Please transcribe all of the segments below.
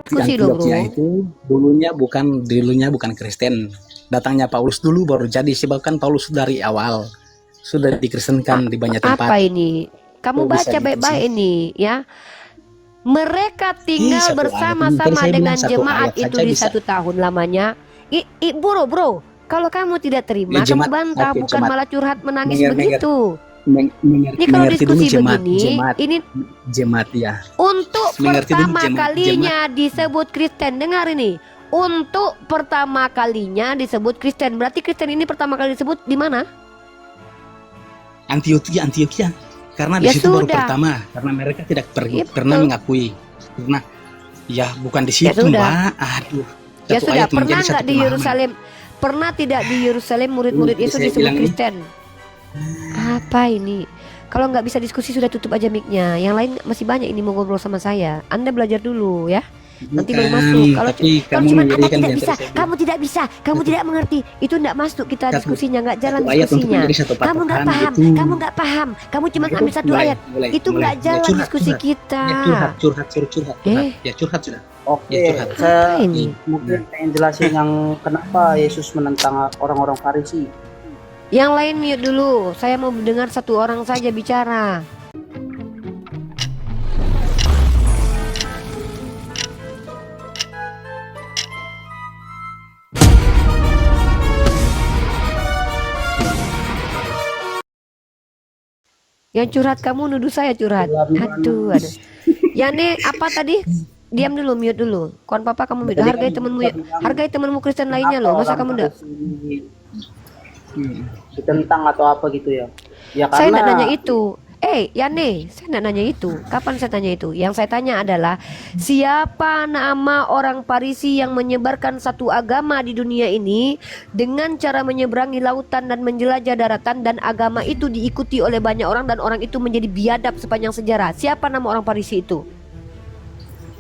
diskusi loh bro. Antioquia itu dulunya bukan Kristen. Datangnya Paulus dulu baru jadi, sebab kan Paulus dari awal sudah dikristenkan di banyak tempat. Apa ini? Kamu Kok bisa baca gitu sih? baik-baik ini ya. Mereka tinggal Satu ayat ini tadi bersama-sama saya bilang dengan satu jemaat ayat itu saja di bisa. 1 tahun lamanya. Bro, kalau kamu tidak Ya terima, kamu jemaat, bantah, oke bukan jemaat. malah curhat menangis Menger, menger, begitu. Ini kalau mengerti dulu diskusi jemaat, begini, ini jemaat ya. untuk Mengerti dulu pertama jemaat. kalinya disebut Kristen. Dengar ini. Untuk pertama kalinya disebut Kristen. Berarti Kristen ini pertama kali disebut di mana? Antioquia. Karena di Ya situ baru sudah. pertama, karena mereka tidak Ya, pernah betul. mengakui. Karena ya bukan di Ya situ, sudah. Mbak. Aduh. Ya Satu sudah. ayat Pernah menjadi nggak satu di pemahaman. Yerusalem? Pernah tidak di Yerusalem Ini murid-murid tadi Yesus saya disebut bilang ini. Kristen? Apa ini? Kalau nggak bisa diskusi sudah tutup aja mic-nya. Yang lain masih banyak ini mau ngobrol sama saya. Anda belajar dulu ya. Nanti baru masuk. Kalau Tapi kalau kamu cuma Anda menjadikan tidak yang bisa, tadi saya bilang. kamu tidak bisa, kamu tidak mengerti, itu tidak masuk kita Satu- diskusinya, nggak jalan satu ayat untuk diskusinya. menjadi satu Kamu nggak patokan paham, itu. kamu nggak paham, kamu cuma Itu ambil satu ayat. Itu nggak jalan diskusi kita. Ya curhat. Ya curhat sudah. Oke, Ya, curhat. saya Apa ini? mungkin pengen jelasin yang kenapa Yesus menentang orang-orang Farisi. Yang lain mute dulu. Saya mau dengar satu orang saja bicara. Yang curhat kamu nuduh saya curhat. Aduh. Yani apa tadi? Diam dulu, mute dulu. Kon papa kamu mute. Tadi Hargai kan temanmu ya. kita bilang, Hargai temanmu Kristen lainnya kenapa loh. Masa orang kamu enggak? Farisi ditentang atau apa gitu ya? Ya Saya enggak karena nanya itu. Yane, saya enggak nanya itu. Kapan saya tanya itu? Yang saya tanya adalah siapa nama orang Farisi yang menyebarkan satu agama di dunia ini dengan cara menyeberangi lautan dan menjelajah daratan, dan agama itu diikuti oleh banyak orang dan orang itu menjadi biadab sepanjang sejarah. Siapa nama orang Farisi itu?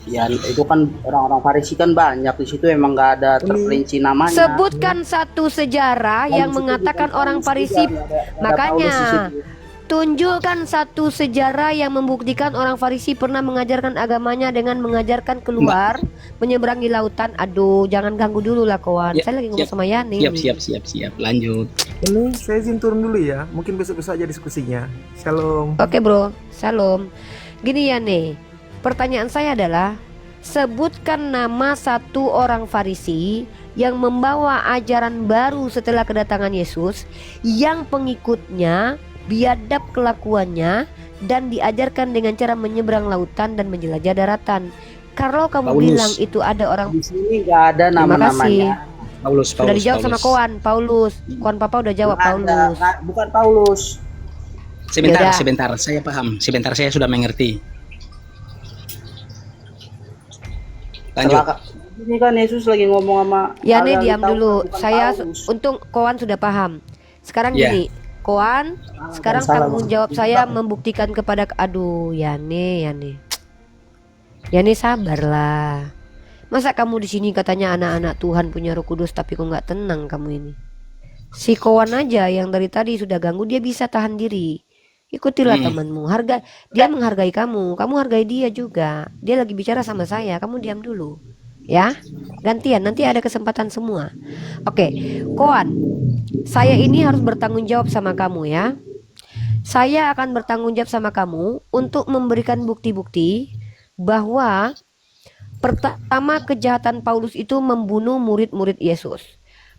ya itu kan orang-orang Farisi kan banyak di situ, emang nggak ada terperinci namanya. Sebutkan satu sejarah Dan yang di situ mengatakan bukan orang Paulus Farisi. juga, nggak ada Makanya Paulus di situ. tunjukkan satu sejarah yang membuktikan orang Farisi pernah mengajarkan agamanya dengan mengajarkan keluar menyeberangi lautan. Aduh, jangan ganggu dulu lah kawan. Ya, Saya lagi ngomong siap. sama Yani. Siap. Lanjut. Ini saya izin turun dulu ya. Mungkin besok-besok aja diskusinya. Shalom. Oke bro, salam. Gini Yani, pertanyaan saya adalah sebutkan nama satu orang Farisi yang membawa ajaran baru setelah kedatangan Yesus, yang pengikutnya biadab kelakuannya dan diajarkan dengan cara menyeberang lautan dan menjelajah daratan. Kalau kamu Paulus. bilang itu ada orang, Di sini nggak ada terima kasih. nama-namanya. Paulus. Sudah dijawab sama Koan, Paulus. Koan papa udah jawab Nggak ada, Paulus. bukan Paulus. Yaudah. Sebentar, saya paham. Sebentar, saya sudah mengerti. Lanjut. Celaka. Ini kan Yesus lagi ngomong sama Yani Allah, diam tahu dulu. kan, bukan Saya Paulus. untung Koan sudah paham. Sekarang Ya. gini, Koan, sekarang salah, tanggung Bang. jawab saya membuktikan kepada Yani sabarlah. Masa kamu di sini katanya anak-anak Tuhan punya Roh Kudus tapi kok nggak tenang kamu ini? Si Koan aja yang dari tadi sudah ganggu, dia bisa tahan diri. Ikutilah temanmu. Dia menghargai kamu hargai dia juga. Dia lagi bicara sama saya, kamu diam dulu. Ya, gantian, nanti ada kesempatan semua. Oke, Koan, saya ini harus bertanggung jawab sama kamu ya. Saya akan bertanggung jawab sama kamu untuk memberikan bukti-bukti bahwa pertama kejahatan Paulus itu membunuh murid-murid Yesus.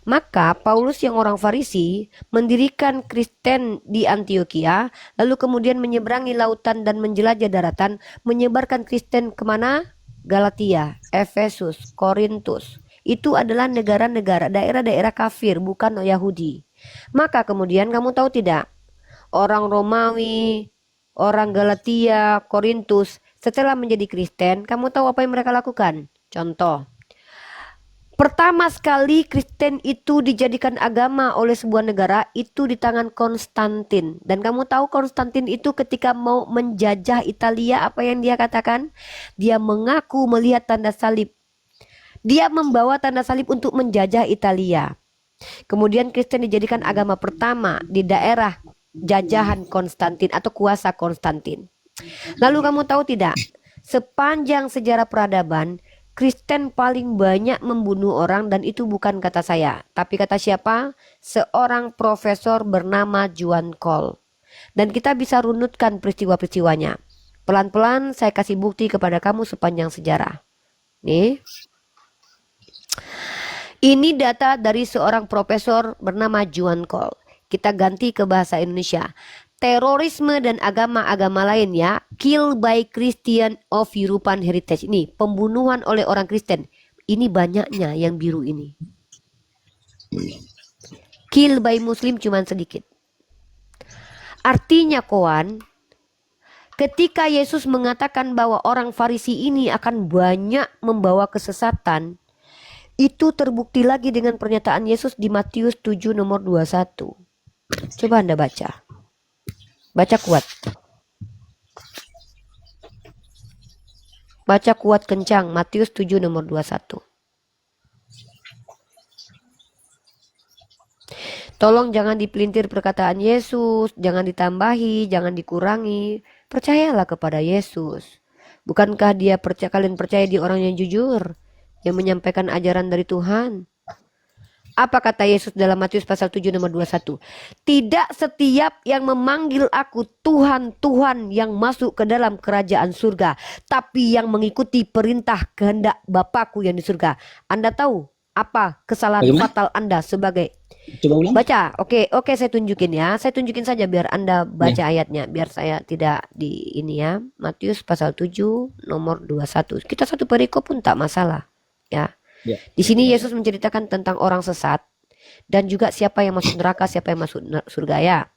Maka Paulus yang orang Farisi mendirikan Kristen di Antioquia, lalu kemudian menyeberangi lautan dan menjelajah daratan, menyebarkan Kristen kemana? Galatia, Efesus, Korintus. Itu adalah negara-negara, daerah-daerah kafir, bukan Yahudi. Maka kemudian kamu tahu tidak? Orang Romawi, orang Galatia, Korintus, setelah menjadi Kristen, kamu tahu apa yang mereka lakukan? Contoh, pertama sekali Kristen itu dijadikan agama oleh sebuah negara itu di tangan Konstantin. Dan kamu tahu Konstantin itu ketika mau menjajah Italia, apa yang dia katakan? Dia mengaku melihat tanda salib. Dia membawa tanda salib untuk menjajah Italia. Kemudian Kristen dijadikan agama pertama di daerah jajahan Konstantin atau kuasa Konstantin. Lalu kamu tahu tidak? Sepanjang sejarah peradaban, Kristen paling banyak membunuh orang dan itu bukan kata saya, tapi kata siapa? Seorang profesor bernama Juan Cole. Dan kita bisa runutkan peristiwa-peristiwanya. Pelan-pelan saya kasih bukti kepada kamu sepanjang sejarah. Nih. Ini data dari seorang profesor bernama Juan Cole. Kita ganti ke bahasa Indonesia. Terorisme dan agama-agama lain ya. Kill by Christian of European Heritage. Ini pembunuhan oleh orang Kristen. Ini banyaknya yang biru ini. Kill by Muslim cuman sedikit. Artinya kawan, ketika Yesus mengatakan bahwa orang Farisi ini akan banyak membawa kesesatan, itu terbukti lagi dengan pernyataan Yesus di Matius 7 nomor 21. Coba Anda baca. Baca kuat. Baca kuat kencang. Matius 7 nomor 21. Tolong jangan dipelintir perkataan Yesus. Jangan ditambahi. Jangan dikurangi. Percayalah kepada Yesus. Bukankah kalian percaya di orang yang jujur, yang menyampaikan ajaran dari Tuhan? Apa kata Yesus dalam Matius pasal 7 nomor 21? Tidak setiap yang memanggil aku Tuhan, Tuhan yang masuk ke dalam kerajaan surga, tapi yang mengikuti perintah kehendak Bapakku yang di surga. Anda tahu apa kesalahan fatal Anda sebagai... Coba ulang. Baca. Oke, saya tunjukin ya. Saya tunjukin saja biar Anda baca ayatnya, biar saya tidak di ini ya. Matius pasal 7 nomor 21. Kita satu perikop pun tak masalah, ya. Ya. Di sini Yesus menceritakan tentang orang sesat dan juga siapa yang masuk neraka, siapa yang masuk surga ya.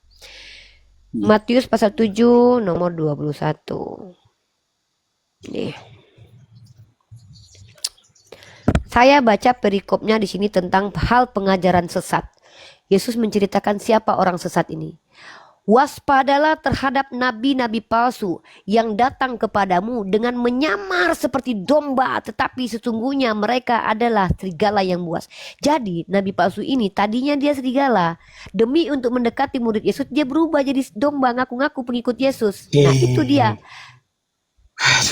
Matius pasal 7 nomor 21. Nih. Saya baca perikopnya di sini tentang hal pengajaran sesat. Yesus menceritakan siapa orang sesat ini. Waspadalah terhadap nabi-nabi palsu yang datang kepadamu dengan menyamar seperti domba, tetapi sesungguhnya mereka adalah serigala yang buas. Jadi nabi palsu ini tadinya dia serigala. Demi untuk mendekati murid Yesus, dia berubah jadi domba, ngaku-ngaku pengikut Yesus. Nah itu dia.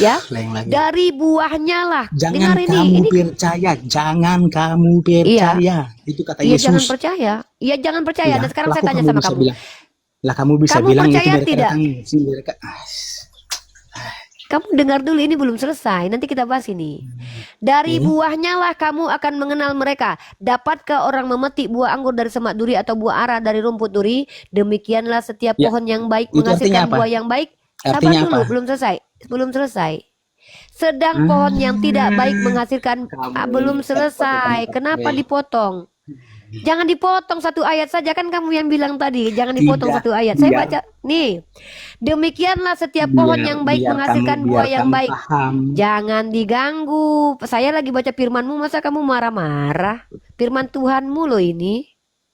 Ya, dari buahnya lah. Jangan kamu percaya, jangan kamu percaya. Itu kata Yesus. Jangan percaya. Iya jangan percaya. Dan sekarang saya tanya sama kamu. Lah kamu bisa bilang percaya itu tidak? mereka. Kamu dengar dulu, ini belum selesai. Nanti kita bahas ini. Dari buahnya lah kamu akan mengenal mereka. Dapatkah orang memetik buah anggur dari semak duri atau buah ara dari rumput duri? Demikianlah setiap pohon yang baik menghasilkan buah yang baik. Sabar dulu, belum selesai. Sedang pohon yang tidak baik menghasilkan belum selesai. Kenapa dipotong? Jangan dipotong satu ayat saja, kan kamu yang bilang tadi jangan dipotong satu ayat. Saya baca nih. Demikianlah setiap pohon yang baik menghasilkan buah yang baik. Jangan diganggu. Saya lagi baca firmanmu, masa kamu marah-marah? Firman Tuhanmu loh ini.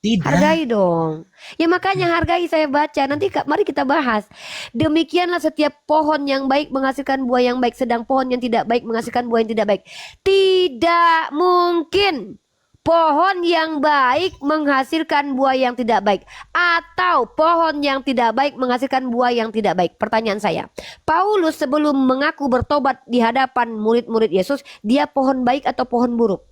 Hargai dong. Ya makanya hargai, saya baca. Nanti mari kita bahas. Demikianlah setiap pohon yang baik menghasilkan buah yang baik, sedang pohon yang tidak baik menghasilkan buah yang tidak baik. Tidak mungkin pohon yang baik menghasilkan buah yang tidak baik, atau pohon yang tidak baik menghasilkan buah yang tidak baik. Pertanyaan saya, Paulus sebelum mengaku bertobat di hadapan murid-murid Yesus, dia pohon baik atau pohon buruk?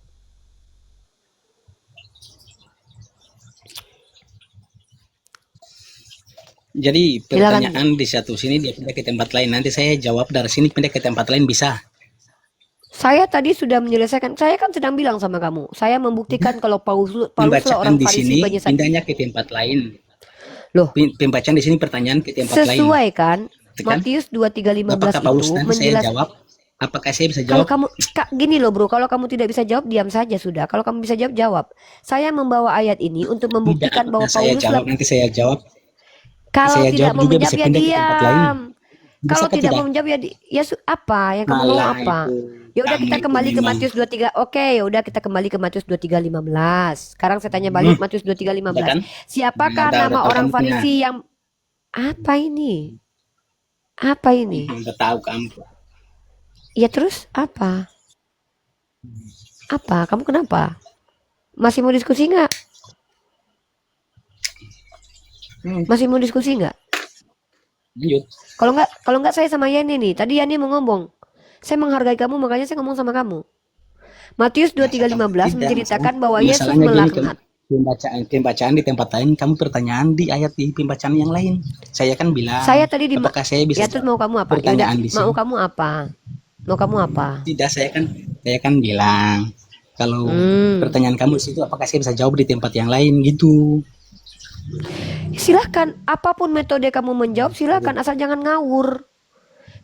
Jadi pertanyaan di satu sini dia pindah ke tempat lain. Nanti saya jawab dari sini pindah ke tempat lain bisa. Saya tadi sudah menyelesaikan. Saya kan sedang bilang sama kamu. Saya membuktikan kalau Paulus lah orang Farisi banyak saja. Pindahnya ke tempat lain. Loh, pembacaan di sini pertanyaan ke tempat lain. Sesuai kan? Matius 23:15 apakah Paulus itu menjelaskan. Saya jawab. Apakah saya bisa jawab? Kalau kamu gini loh bro, kalau kamu tidak bisa jawab diam saja sudah. Kalau kamu bisa jawab, jawab. Saya membawa ayat ini untuk membuktikan bahwa Paulus jawab, nanti saya jawab. Kalau saya tidak mau menjawab ya diam. Kalau tidak mau menjawab ya apa yang kamu mau apa? Ya udah kita kembali ke Matius 23. Oke, ya udah kita kembali ke Matius 23:15. Sekarang saya tanya balik Matius 23:15. Siapakah nama orang Farisi yang apa ini? Apa ini? Enggak tahu kamu. Ya terus apa? Apa? Kamu kenapa? Masih mau diskusi nggak? Masih mau diskusi nggak? Lanjut. Kalau nggak saya sama Yani nih. Tadi Yani mau ngomong. Saya menghargai kamu, makanya saya ngomong sama kamu. Matius 23:15 Tidak, menceritakan bahwa Yesus masalahnya gini, melaknat. pembacaan di tempat lain, kamu pertanyaan di ayat di pembacaan yang lain. Saya kan bilang, Saya tadi di apakah saya bisa ya terus mau kamu apa? Ya udah, pertanyaan di mau sini? kamu apa? Mau kamu apa? Tidak, saya kan bilang kalau pertanyaan kamu di situ, apakah saya bisa jawab di tempat yang lain gitu. Silahkan, apapun metode kamu menjawab silahkan, asal jangan ngawur.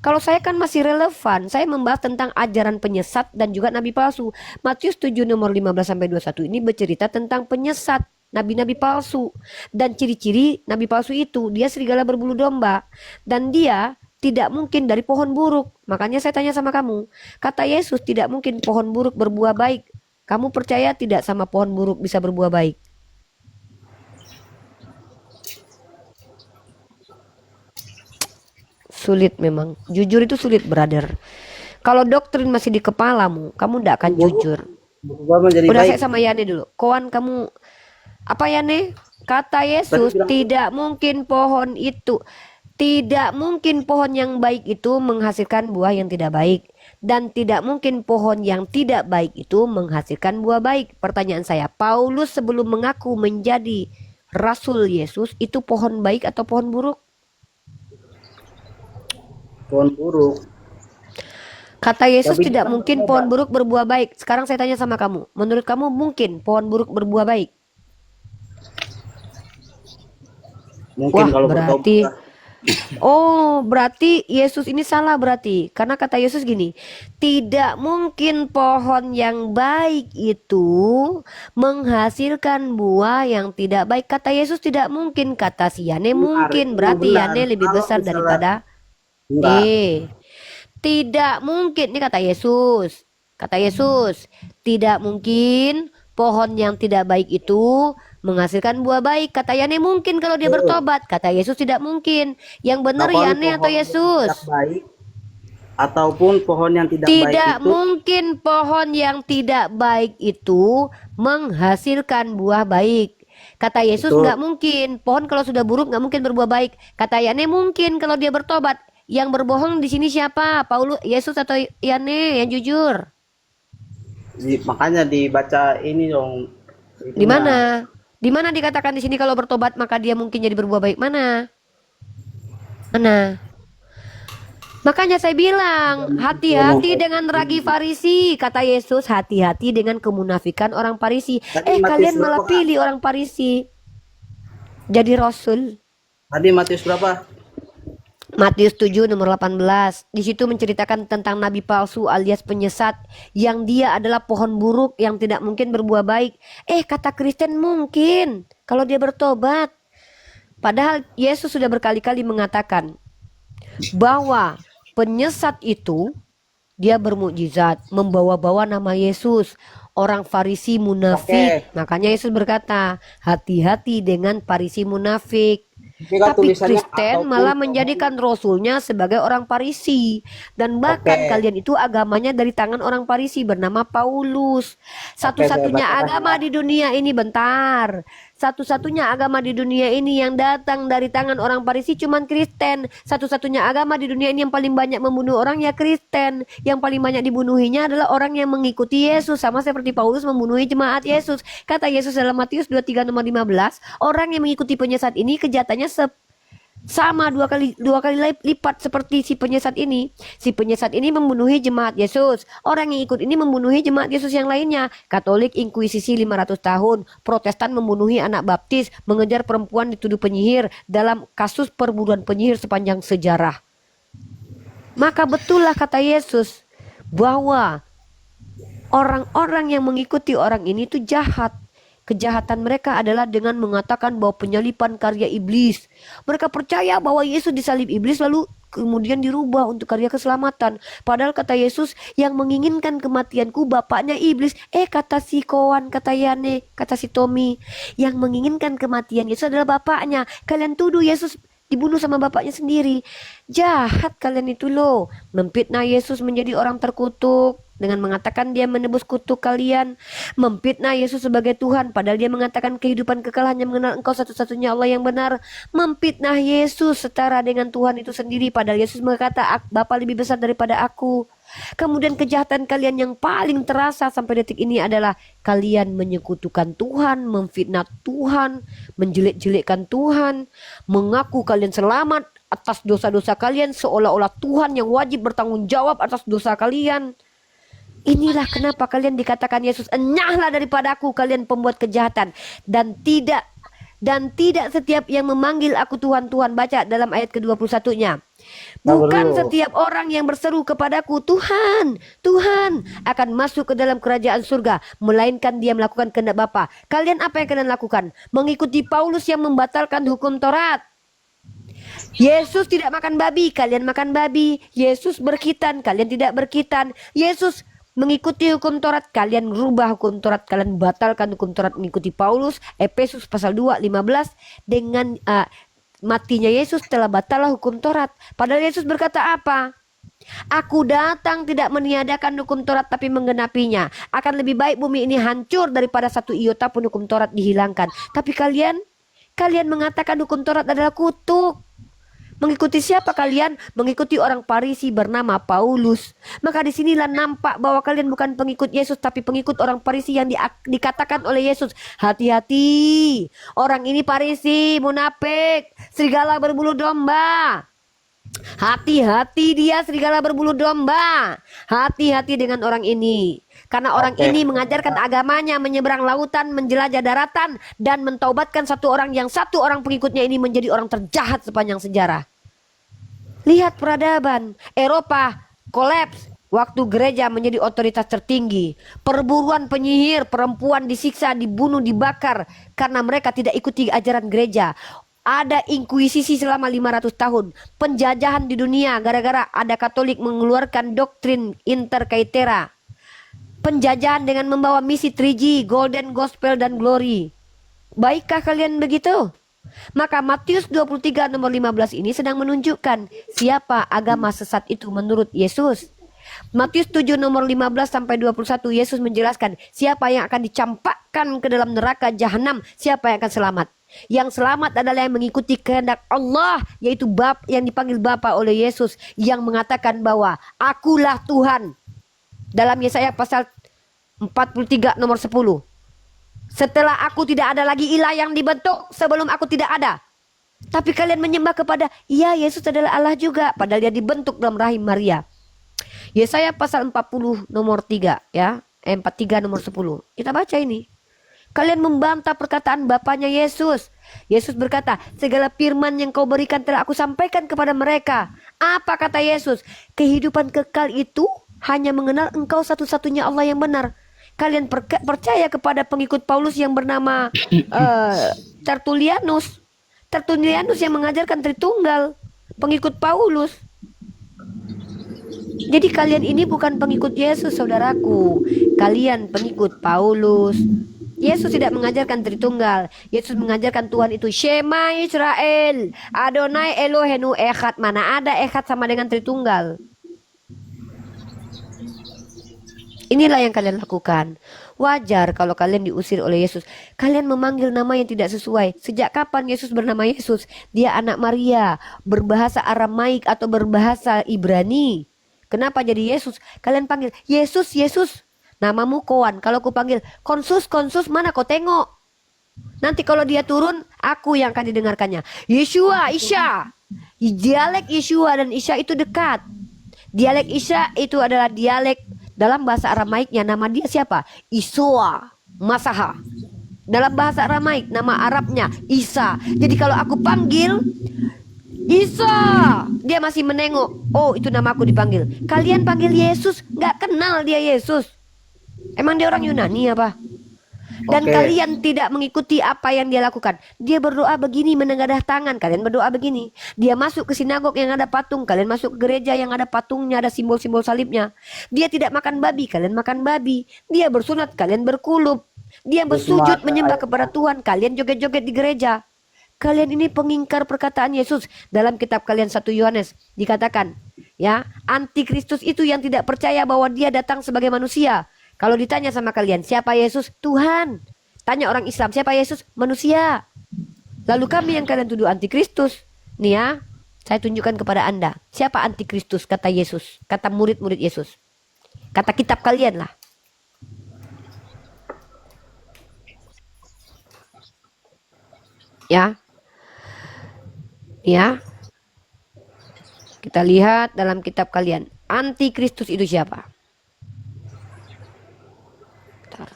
Kalau saya kan masih relevan, saya membahas tentang ajaran penyesat dan juga nabi palsu. Matius 7 nomor 15-21 ini bercerita tentang penyesat, nabi-nabi palsu. Dan ciri-ciri nabi palsu itu, dia serigala berbulu domba. Dan dia tidak mungkin dari pohon buruk. Makanya saya tanya sama kamu, kata Yesus tidak mungkin pohon buruk berbuah baik. Kamu percaya tidak sama pohon buruk bisa berbuah baik? Sulit memang. Jujur itu sulit, brother. Kalau doktrin masih di kepalamu, kamu tidak akan jujur. Berubah menjadi Udah, baik. saya sama Yane dulu. Koan kamu apa Yane? Kata Yesus, Tadi bilang- tidak mungkin pohon itu, tidak mungkin pohon yang baik itu menghasilkan buah yang tidak baik, dan tidak mungkin pohon yang tidak baik itu menghasilkan buah baik. Pertanyaan saya, Paulus sebelum mengaku menjadi Rasul Yesus itu pohon baik atau pohon buruk? Pohon buruk. Kata Yesus Tapi tidak kan mungkin pohon buruk berbuah baik. Sekarang saya tanya sama kamu, menurut kamu mungkin pohon buruk berbuah baik? Mungkin Wah, kalau berarti bertobat. oh, berarti Yesus ini salah berarti. Karena kata Yesus gini, tidak mungkin pohon yang baik itu menghasilkan buah yang tidak baik. Kata Yesus tidak mungkin, kata si Yane mungkin. Berarti benar. Yane lebih Kalau besar misalnya- daripada Enggak. Tidak mungkin. Ini kata Yesus. Kata Yesus, tidak mungkin pohon yang tidak baik itu menghasilkan buah baik. Kata Yane mungkin kalau dia bertobat. Kata Yesus tidak mungkin. Yang benar Kapan Yane atau pohon yang Yesus? tidak baik ataupun pohon yang tidak, Tidak baik itu mungkin pohon yang tidak baik itu menghasilkan buah baik. Kata Yesus Betul. nggak mungkin. Pohon kalau sudah buruk nggak mungkin berbuah baik. Kata Yane mungkin kalau dia bertobat. Yang berbohong di sini siapa? Paulus, Yesus atau Yane yang jujur? makanya dibaca ini dong. Di mana? Di mana dikatakan di sini kalau bertobat maka dia mungkin jadi berbuah baik? Mana? Mana? Makanya saya bilang, hati-hati dengan ragi Farisi. Kata Yesus, hati-hati dengan kemunafikan orang Farisi. Tadi Matius Kalian malah berapa, Kak? pilih orang Farisi jadi Rasul. Tadi Matius berapa? Matius 7 nomor 18. Di situ menceritakan tentang nabi palsu alias penyesat yang dia adalah pohon buruk yang tidak mungkin berbuah baik. Kata Kristen mungkin kalau dia bertobat. Padahal Yesus sudah berkali-kali mengatakan bahwa penyesat itu dia bermukjizat, membawa-bawa nama Yesus. Orang Farisi munafik. Makanya Yesus berkata, hati-hati dengan Farisi munafik. Tapi Kristen malah menjadikan Rasulnya sebagai orang Farisi. Dan bahkan kalian itu agamanya dari tangan orang Farisi bernama Paulus. Satu-satunya agama di dunia ini, bentar. Satu-satunya agama di dunia ini yang datang dari tangan orang Farisi cuman Kristen. Satu-satunya agama di dunia ini yang paling banyak membunuh orang ya Kristen. Yang paling banyak dibunuhinya adalah orang yang mengikuti Yesus. Sama seperti Paulus membunuhi jemaat Yesus. Kata Yesus dalam Matius 23 nomor 15, orang yang mengikuti penyesat ini kejahatannya sama dua kali lipat seperti si penyesat ini. Si penyesat ini membunuhi jemaat Yesus. Orang yang ikut ini membunuhi jemaat Yesus yang lainnya. Katolik inkuisisi 500 tahun. Protestan membunuhi anak baptis. Mengejar perempuan dituduh penyihir dalam kasus perburuan penyihir sepanjang sejarah. Maka betullah kata Yesus bahwa orang-orang yang mengikuti orang ini itu jahat. Kejahatan mereka adalah dengan mengatakan bahwa penyalipan karya iblis. Mereka percaya bahwa Yesus disalib iblis lalu kemudian dirubah untuk karya keselamatan. Padahal kata Yesus, yang menginginkan kematianku bapaknya iblis. Kata si Koan, kata Yane, kata si Tommy, yang menginginkan kematian Yesus adalah bapaknya. Kalian tuduh Yesus dibunuh sama bapaknya sendiri. Jahat kalian itu loh. Memfitnah Yesus menjadi orang terkutuk dengan mengatakan dia menebus kutuk kalian. Memfitnah Yesus sebagai Tuhan padahal dia mengatakan kehidupan kekal hanya mengenal Engkau satu-satunya Allah yang benar. Memfitnah Yesus setara dengan Tuhan itu sendiri padahal Yesus berkata, Bapa lebih besar daripada aku. Kemudian kejahatan kalian yang paling terasa sampai detik ini adalah kalian menyekutukan Tuhan, memfitnah Tuhan, menjelek-jelekkan Tuhan, mengaku kalian selamat atas dosa-dosa kalian seolah-olah Tuhan yang wajib bertanggung jawab atas dosa kalian. Inilah kenapa kalian dikatakan Yesus, enyahlah daripadaku kalian pembuat kejahatan, dan tidak setiap yang memanggil aku Tuhan, Tuhan. Baca dalam ayat ke-21-nya. Bukan setiap orang yang berseru kepadaku Tuhan, Tuhan akan masuk ke dalam kerajaan surga, melainkan dia melakukan kehendak Bapa. Kalian apa yang kalian lakukan? Mengikuti Paulus yang membatalkan hukum Taurat. Yesus tidak makan babi, kalian makan babi. Yesus berkhitan, kalian tidak berkhitan. Yesus mengikuti hukum Taurat, kalian rubah hukum Taurat, kalian batalkan hukum Taurat mengikuti Paulus. Efesus pasal 2:15, dengan matinya Yesus telah batallah hukum Taurat. Padahal Yesus berkata apa? Aku datang tidak meniadakan hukum Taurat tapi menggenapinya. Akan lebih baik bumi ini hancur daripada satu iota pun hukum Taurat dihilangkan. Tapi kalian mengatakan hukum Taurat adalah kutuk. Mengikuti siapa kalian? Mengikuti orang Farisi bernama Paulus. Maka disinilah nampak bahwa kalian bukan pengikut Yesus, tapi pengikut orang Farisi yang dikatakan oleh Yesus. Hati-hati, orang ini Farisi, munafik, serigala berbulu domba. Hati-hati, dia serigala berbulu domba. Hati-hati dengan orang ini. Karena orang ini mengajarkan agamanya menyeberang lautan, menjelajah daratan, dan mentaubatkan satu orang pengikutnya ini menjadi orang terjahat sepanjang sejarah. Lihat peradaban Eropa kolaps waktu gereja menjadi otoritas tertinggi. Perburuan penyihir, perempuan disiksa, dibunuh, dibakar karena mereka tidak ikuti ajaran gereja. Ada inkuisisi selama 500 tahun. Penjajahan di dunia gara-gara ada Katolik mengeluarkan doktrin inter caetera. Penjajahan dengan membawa misi 3G, Golden Gospel dan Glory. Baikkah kalian begitu? Maka Matius 23 nomor 15 ini sedang menunjukkan siapa agama sesat itu menurut Yesus. Matius 7 nomor 15 sampai 21 Yesus menjelaskan siapa yang akan dicampakkan ke dalam neraka jahanam, siapa yang akan selamat. Yang selamat adalah yang mengikuti kehendak Allah, yaitu yang dipanggil Bapa oleh Yesus, yang mengatakan bahwa akulah Tuhan. Dalam Yesaya pasal 43 nomor 10. Setelah aku tidak ada lagi ilah yang dibentuk, sebelum aku tidak ada. Tapi kalian menyembah kepada, ya Yesus adalah Allah juga, padahal dia dibentuk dalam rahim Maria. Yesaya pasal 40 nomor 3 ya, 43 nomor 10. Kita baca ini. Kalian membantah perkataan Bapanya Yesus. Yesus berkata, segala firman yang kau berikan telah aku sampaikan kepada mereka. Apa kata Yesus? Kehidupan kekal itu hanya mengenal engkau satu-satunya Allah yang benar. Kalian percaya kepada pengikut Paulus yang bernama Tertullianus. Tertullianus yang mengajarkan Tritunggal, pengikut Paulus. Jadi kalian ini bukan pengikut Yesus, saudaraku. Kalian pengikut Paulus. Yesus tidak mengajarkan Tritunggal. Yesus mengajarkan Tuhan itu Shema Israel, Adonai Elohenu Echad. Mana ada Echad sama dengan Tritunggal? Inilah yang kalian lakukan. Wajar kalau kalian diusir oleh Yesus. Kalian memanggil nama yang tidak sesuai. Sejak kapan Yesus bernama Yesus? Dia anak Maria, berbahasa Aramaik atau berbahasa Ibrani. Kenapa jadi Yesus? Kalian panggil Yesus, Yesus. Namamu Koan. Kalau aku panggil Konsus, Konsus, mana kau tengok? Nanti kalau dia turun, aku yang akan didengarkannya. Yeshua, Isya. Dialek Yeshua dan Isya itu dekat. Dialek Isya itu adalah dialek dalam bahasa Aramaiknya. Nama dia siapa? Isua Masaha. Dalam bahasa Aramaik nama Arabnya Isa. Jadi kalau aku panggil Isa, dia masih menengok. Oh, itu nama aku dipanggil. Kalian panggil Yesus, nggak kenal dia Yesus. Emang dia orang Yunani apa? Dan kalian tidak mengikuti apa yang dia lakukan. Dia berdoa begini, menengadah tangan. Kalian berdoa begini. Dia masuk ke sinagog yang ada patung. Kalian masuk ke gereja yang ada patungnya, ada simbol-simbol salibnya. Dia tidak makan babi. Kalian makan babi. Dia bersunat. Kalian berkulub. Dia bersujud menyembah kepada Tuhan. Kalian joget-joget di gereja. Kalian ini pengingkar perkataan Yesus. Dalam kitab kalian 1 Yohanes dikatakan, ya, antikristus itu yang tidak percaya bahwa dia datang sebagai manusia. Kalau ditanya sama kalian, siapa Yesus? Tuhan. Tanya orang Islam, siapa Yesus? Manusia. Lalu kami yang kalian tuduh antikristus. Nih ya, Saya tunjukkan kepada Anda. Siapa antikristus kata Yesus? Kata murid-murid Yesus. Kata kitab kalian lah. Ya. Ya. Kita lihat dalam kitab kalian. Antikristus itu siapa? Bentar.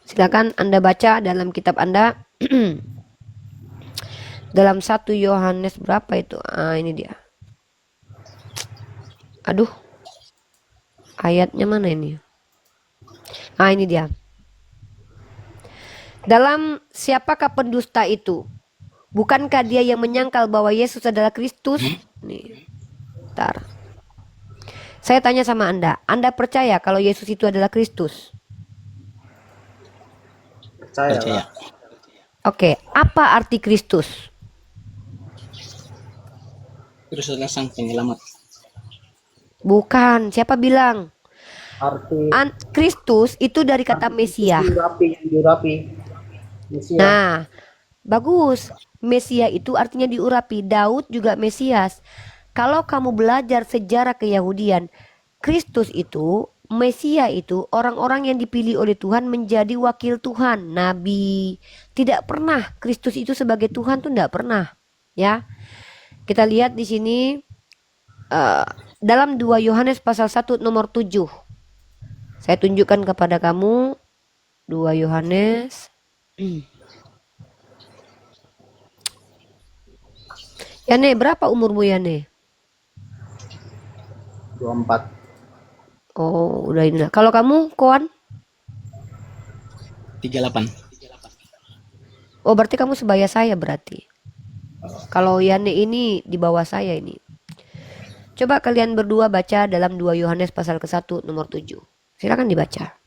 Silakan Anda baca dalam kitab Anda. Dalam 1 Yohanes berapa itu? Ini dia. Aduh. Ayatnya mana ini? Ini dia. Dalam siapakah pendusta itu? Bukankah dia yang menyangkal bahwa Yesus adalah Kristus? Nih. Bentar. Saya tanya sama Anda percaya kalau Yesus itu adalah Kristus? Percaya. Oke, apa arti Kristus? Kristus adalah sang penyelamat. Bukan, siapa bilang? Arti Kristus itu dari kata Mesia. yang diurapi. Mesia. Nah, bagus. Mesia itu artinya diurapi. Daud juga Mesias. Kalau kamu belajar sejarah keyahudian, Kristus itu, Mesia itu orang-orang yang dipilih oleh Tuhan menjadi wakil Tuhan, nabi. Tidak pernah Kristus itu sebagai Tuhan tuh tidak pernah, ya. Kita lihat di sini dalam 2 Yohanes pasal 1 nomor 7. Saya tunjukkan kepada kamu 2 Yohanes. Yane, berapa umurmu Yane? 24. Oh, udah ini. Kalau kamu, Koan? 38. Oh, berarti kamu sebaya saya berarti. Kalau Yane ini di bawah saya ini. Coba kalian berdua baca dalam 2 Yohanes pasal ke-1 nomor 7. Silakan dibaca.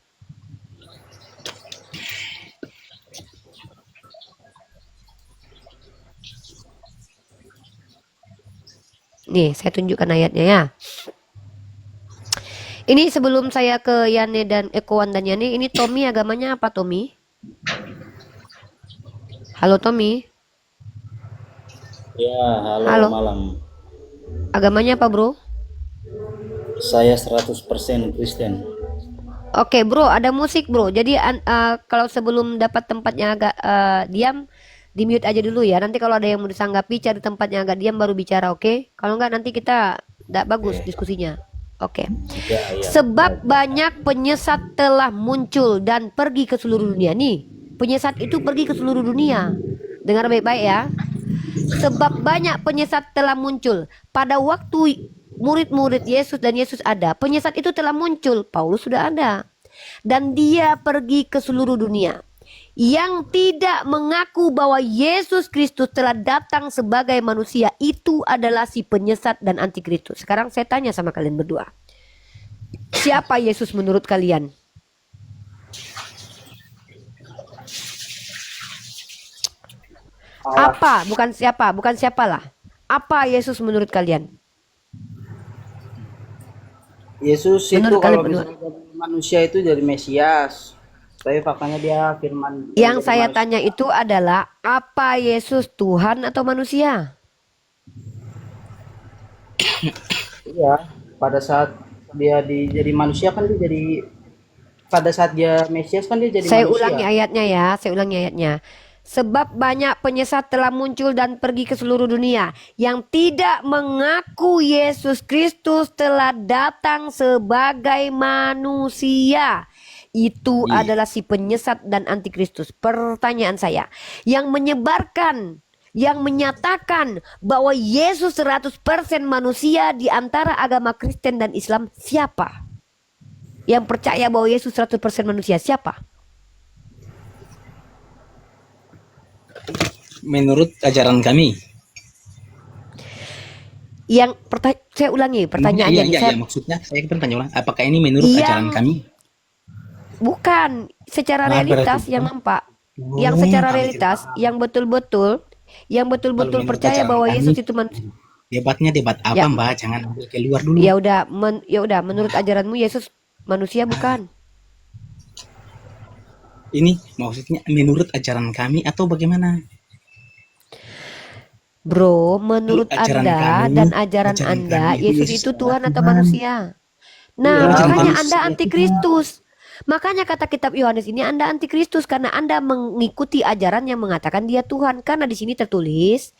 Nih, saya tunjukkan ayatnya ya. Ini sebelum saya ke Yane dan Ekowan dan Yane, ini Tommy agamanya apa Tommy? Halo Tommy. Ya, halo, Halo. malam. Agamanya apa bro? Saya 100% Kristen. Oke bro, ada musik bro. Jadi kalau sebelum dapat tempatnya agak diam, di mute aja dulu ya. Nanti kalau ada yang mau disanggapi, cari tempatnya agak diam baru bicara, oke? Kalau enggak nanti kita tidak bagus diskusinya. Oke. Ya, Sebab banyak penyesat telah muncul dan pergi ke seluruh dunia. Nih, penyesat itu pergi ke seluruh dunia. Dengar baik-baik ya. Sebab banyak penyesat telah muncul. Pada waktu murid-murid Yesus dan Yesus ada, penyesat itu telah muncul. Paulus sudah ada. Dan dia pergi ke seluruh dunia. Yang tidak mengaku bahwa Yesus Kristus telah datang sebagai manusia, itu adalah si penyesat dan antikristus. Sekarang saya tanya sama kalian berdua. Siapa Yesus menurut kalian? Apa? Bukan siapalah. Apa Yesus menurut kalian? Yesus itu Menurut kalian kalau berdua. misalnya jadi manusia itu jadi Mesias. Tapi faktanya dia firman. Yang jadi saya manusia. tanya itu adalah apa Yesus Tuhan atau manusia? Iya, pada saat dia jadi manusia kan dia jadi, pada saat dia Mesias kan dia jadi Saya manusia. ulangi ayatnya ya, saya ulangi ayatnya. Sebab banyak penyesat telah muncul dan pergi ke seluruh dunia yang tidak mengaku Yesus Kristus telah datang sebagai manusia. Itu adalah si penyesat dan antikristus. Pertanyaan saya, yang menyebarkan, yang menyatakan bahwa Yesus 100% manusia di antara agama Kristen dan Islam siapa? Yang percaya bahwa Yesus 100% manusia siapa? Menurut ajaran kami. Yang saya ulangi pertanyaannya nih. Iya, maksudnya saya bertanya ulang. Apakah ini menurut ajaran kami? Bukan secara Nah, realitas berarti- yang nampak. Yang secara realitas yang betul-betul yang Kalau betul-betul menurut percaya ajaran bahwa kami, Yesus itu manusia. debatnya debat apa Ya, Mbak? Jangan ambil keluar dulu. ya udah, menurut ajaranmu Yesus manusia bukan? Ini maksudnya menurut ajaran kami atau bagaimana? Bro, Kalau menurut ajaran Anda kami, dan ajaran ajaran Anda, kami itu Yesus Yesus itu adalah Tuhan atau Tuhan. manusia? Iya, Nah, Kalau ajaran kami makanya Yesus Anda adalah Tuhan. antikristus. Makanya kata kitab Yohanes ini Anda antikristus karena Anda mengikuti ajaran yang mengatakan dia Tuhan. Karena di sini tertulis,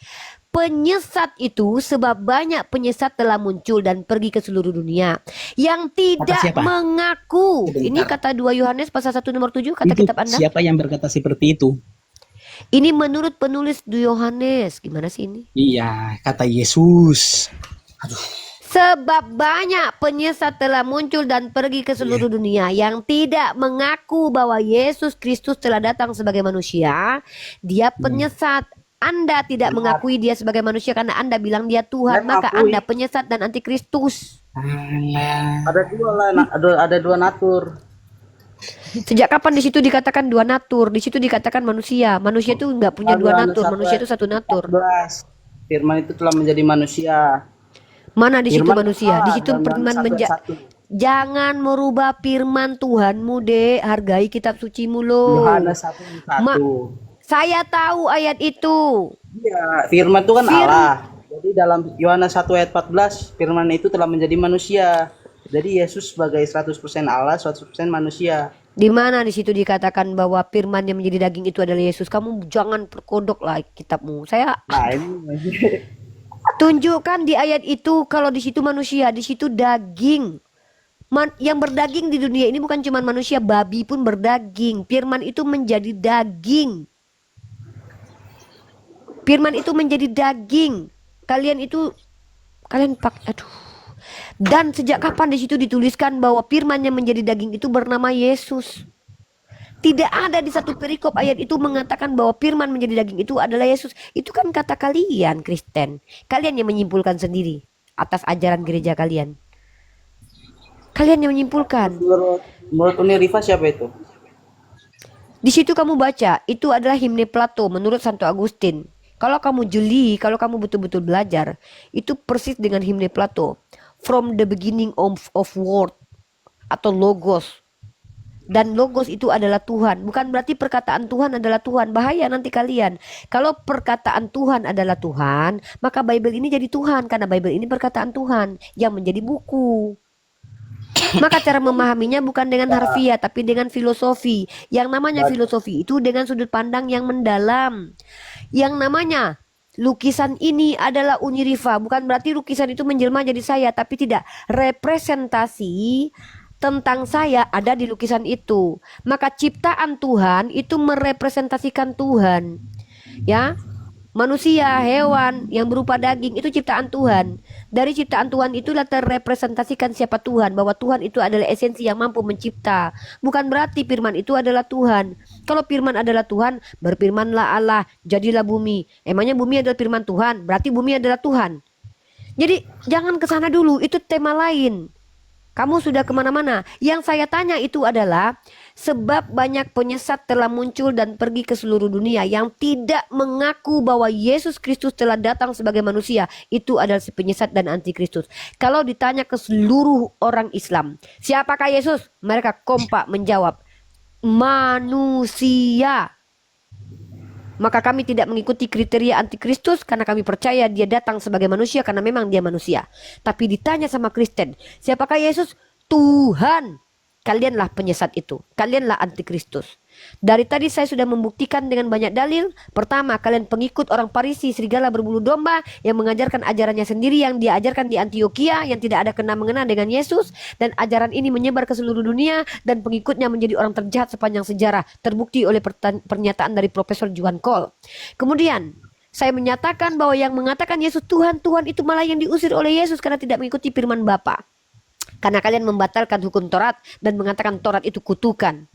penyesat itu sebab banyak penyesat telah muncul dan pergi ke seluruh dunia yang Kata tidak siapa? mengaku. Ini Sebentar. kata 2 Yohanes pasal 1 nomor 7 kata Itu kitab Anda. siapa yang berkata seperti itu? Ini menurut penulis 2 Yohanes. Gimana sih ini? Iya, kata Yesus. Sebab banyak penyesat telah muncul dan pergi ke seluruh Iya. dunia yang tidak mengaku bahwa Yesus Kristus telah datang sebagai manusia. Dia penyesat. Anda tidak mengakui dia sebagai manusia karena Anda bilang dia Tuhan. Saya Maka mengakui. Anda penyesat dan antikristus. Alah. Ada dua lah, ada dua natur. Sejak kapan di situ dikatakan dua natur? Di situ dikatakan manusia. Manusia itu nggak punya dua Yohanes natur. 1 Manusia itu satu natur. 14. Firman itu telah menjadi manusia. Mana di situ Firman manusia? Di Allah situ dalam firman Yohanes 1 ayat 1. Jangan merubah firman Tuhanmu, Dek. Hargai kitab sucimu lo. Yohanes 1 ayat 1. Saya tahu ayat itu. Iya, firman itu kan Allah. Jadi dalam Yohanes 1 ayat 14, firman itu telah menjadi manusia. Jadi Yesus sebagai 100% Allah, 100% manusia. Di mana di situ dikatakan bahwa firman yang menjadi daging itu adalah Yesus? Kamu jangan perkodok lah kitabmu. Saya Nah, ini tunjukkan di ayat itu kalau di situ manusia, di situ daging. Yang berdaging di dunia ini bukan cuma manusia, babi pun berdaging. Firman itu menjadi daging. Firman itu menjadi daging. Kalian aduh. Dan sejak kapan di situ dituliskan bahwa firman yang menjadi daging itu bernama Yesus? Tidak ada di satu perikop ayat itu mengatakan bahwa firman menjadi daging itu adalah Yesus. Itu kan kata kalian Kristen. Kalian yang menyimpulkan sendiri atas ajaran gereja kalian. Kalian yang menyimpulkan. menurut Uni Riva siapa itu? Di situ kamu baca, itu adalah himne Plato menurut Santo Agustin. Kalau kamu jeli, kalau kamu betul-betul belajar, itu persis dengan himne Plato. From the beginning of word atau logos. Dan logos itu adalah Tuhan. Bukan berarti perkataan Tuhan adalah Tuhan. Bahaya nanti kalian. Kalau perkataan Tuhan adalah Tuhan, maka Bible ini jadi Tuhan. Karena Bible ini perkataan Tuhan yang menjadi buku. Maka cara memahaminya bukan dengan harfiah, tapi dengan filosofi. Yang namanya filosofi itu dengan sudut pandang yang mendalam. Yang namanya lukisan ini adalah Uni Riva. Bukan berarti lukisan itu menjelma jadi saya, tapi tidak. Representasi tentang saya ada di lukisan itu. Maka ciptaan Tuhan itu merepresentasikan Tuhan. Ya. Manusia, hewan yang berupa daging itu ciptaan Tuhan. Dari ciptaan Tuhan itulah terrepresentasikan siapa Tuhan. Bahwa Tuhan itu adalah esensi yang mampu mencipta. Bukan berarti firman itu adalah Tuhan. Kalau firman adalah Tuhan, berfirmanlah Allah, jadilah bumi. Emangnya bumi adalah firman Tuhan? Berarti bumi adalah Tuhan. Jadi jangan ke sana dulu, itu tema lain. Kamu sudah kemana-mana. Yang saya tanya itu adalah sebab banyak penyesat telah muncul dan pergi ke seluruh dunia yang tidak mengaku bahwa Yesus Kristus telah datang sebagai manusia. Itu adalah si penyesat dan antikristus. Kalau ditanya ke seluruh orang Islam, siapakah Yesus? Mereka kompak menjawab, manusia. Maka kami tidak mengikuti kriteria antikristus karena kami percaya dia datang sebagai manusia karena memang dia manusia. Tapi ditanya sama Kristen, siapakah Yesus? Tuhan. Kalianlah penyesat itu. Kalianlah antikristus. Dari tadi saya sudah membuktikan dengan banyak dalil. Pertama, kalian pengikut orang Parisi, serigala berbulu domba yang mengajarkan ajarannya sendiri yang dia ajarkan di Antioquia yang tidak ada kena-mengena dengan Yesus, dan ajaran ini menyebar ke seluruh dunia dan pengikutnya menjadi orang terjahat sepanjang sejarah, terbukti oleh pernyataan dari Profesor Johan Cole. Kemudian saya menyatakan bahwa yang mengatakan Yesus Tuhan, Tuhan itu malah yang diusir oleh Yesus karena tidak mengikuti firman Bapa. Karena kalian membatalkan hukum Taurat dan mengatakan Taurat itu kutukan.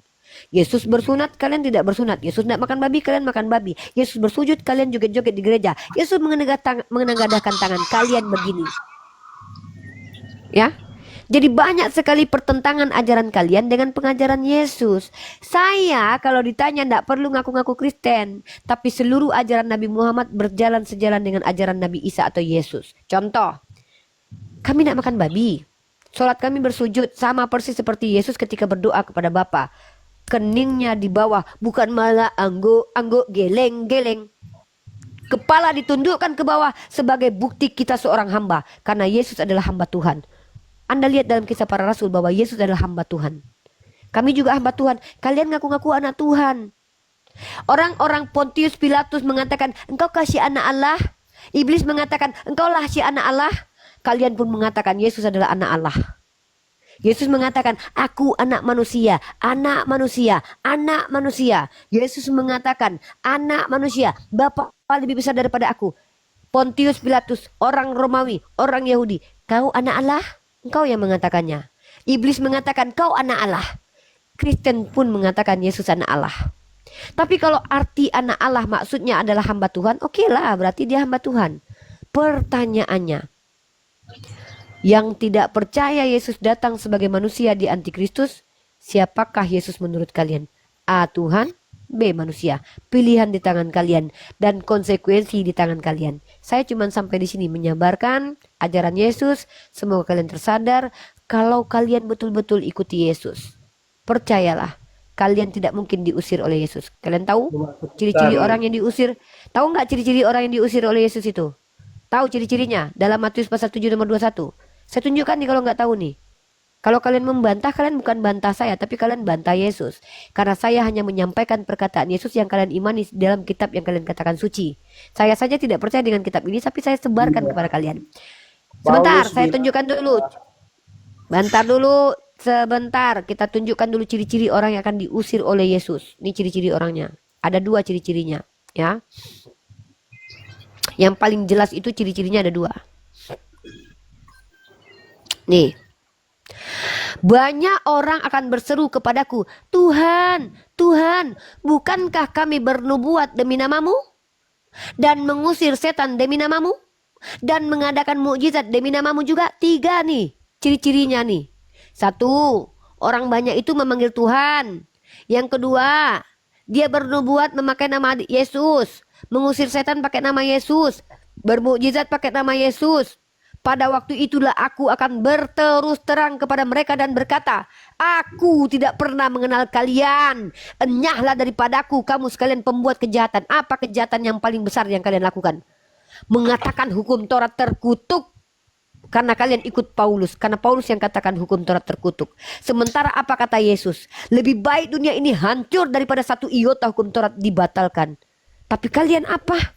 Yesus bersunat, kalian tidak bersunat. Yesus tidak makan babi, kalian makan babi. Yesus bersujud, kalian joget-joget di gereja. Yesus menengadahkan tangan, kalian begini. Ya. Jadi banyak sekali pertentangan ajaran kalian dengan pengajaran Yesus. Saya kalau ditanya tidak perlu ngaku-ngaku Kristen. Tapi seluruh ajaran Nabi Muhammad berjalan sejalan dengan ajaran Nabi Isa atau Yesus. Contoh, kami tidak makan babi. Sholat kami bersujud sama persis seperti Yesus ketika berdoa kepada Bapa. Keningnya di bawah, bukan malah angguk geleng-geleng. Kepala ditundukkan ke bawah sebagai bukti kita seorang hamba. Karena Yesus adalah hamba Tuhan. Anda lihat dalam kisah para rasul bahwa Yesus adalah hamba Tuhan. Kami juga hamba Tuhan. Kalian ngaku-ngaku anak Tuhan. Orang-orang Pontius Pilatus mengatakan, engkau kasih anak Allah. Iblis mengatakan, engkau lah si anak Allah. Kalian pun mengatakan Yesus adalah anak Allah. Yesus mengatakan, aku anak manusia, anak manusia, anak manusia. Yesus mengatakan, anak manusia, Bapa lebih besar daripada aku. Pontius Pilatus, orang Romawi, orang Yahudi, kau anak Allah? Engkau yang mengatakannya. Iblis mengatakan kau anak Allah. Kristen pun mengatakan Yesus anak Allah. Tapi kalau arti anak Allah maksudnya adalah hamba Tuhan, oke lah, berarti dia hamba Tuhan. Pertanyaannya, yang tidak percaya Yesus datang sebagai manusia di Antikristus, siapakah Yesus menurut kalian? A. Tuhan, B. Manusia. Pilihan di tangan kalian dan konsekuensi di tangan kalian. Saya cuma sampai di sini menyabarkan ajaran Yesus. Semoga kalian tersadar kalau kalian betul-betul ikuti Yesus. Percayalah, kalian tidak mungkin diusir oleh Yesus. Kalian tahu ciri-ciri orang yang diusir? Tahu nggak ciri-ciri orang yang diusir oleh Yesus itu? Tahu ciri-cirinya dalam Matius pasal 7 nomor 21. Saya tunjukkan nih kalau nggak tahu nih. Kalau kalian membantah, kalian bukan bantah saya, tapi kalian bantah Yesus. Karena saya hanya menyampaikan perkataan Yesus yang kalian imani dalam kitab yang kalian katakan suci. Saya saja tidak percaya dengan kitab ini, tapi saya sebarkan kepada kalian. Sebentar, saya tunjukkan dulu. Bentar dulu, sebentar. Kita tunjukkan dulu ciri-ciri orang yang akan diusir oleh Yesus. Ini ciri-ciri orangnya. Ada dua ciri-cirinya, ya. Yang paling jelas itu ciri-cirinya ada dua. Nih. Banyak orang akan berseru kepadaku, Tuhan, Tuhan, bukankah kami bernubuat demi namamu? Dan mengusir setan demi namamu? Dan mengadakan mukjizat demi namamu juga? 3 nih, ciri-cirinya nih. 1, orang banyak itu memanggil Tuhan. Yang kedua, dia bernubuat memakai nama Yesus. Mengusir setan pakai nama Yesus. Bermukjizat pakai nama Yesus. Pada waktu itulah aku akan berterus terang kepada mereka dan berkata, aku tidak pernah mengenal kalian. Enyahlah daripadaku kamu sekalian pembuat kejahatan. Apa kejahatan yang paling besar yang kalian lakukan? Mengatakan hukum Taurat terkutuk. Karena kalian ikut Paulus. Karena Paulus yang katakan hukum Taurat terkutuk. Sementara apa kata Yesus? Lebih baik dunia ini hancur daripada 1 iota hukum Taurat dibatalkan. Tapi kalian apa?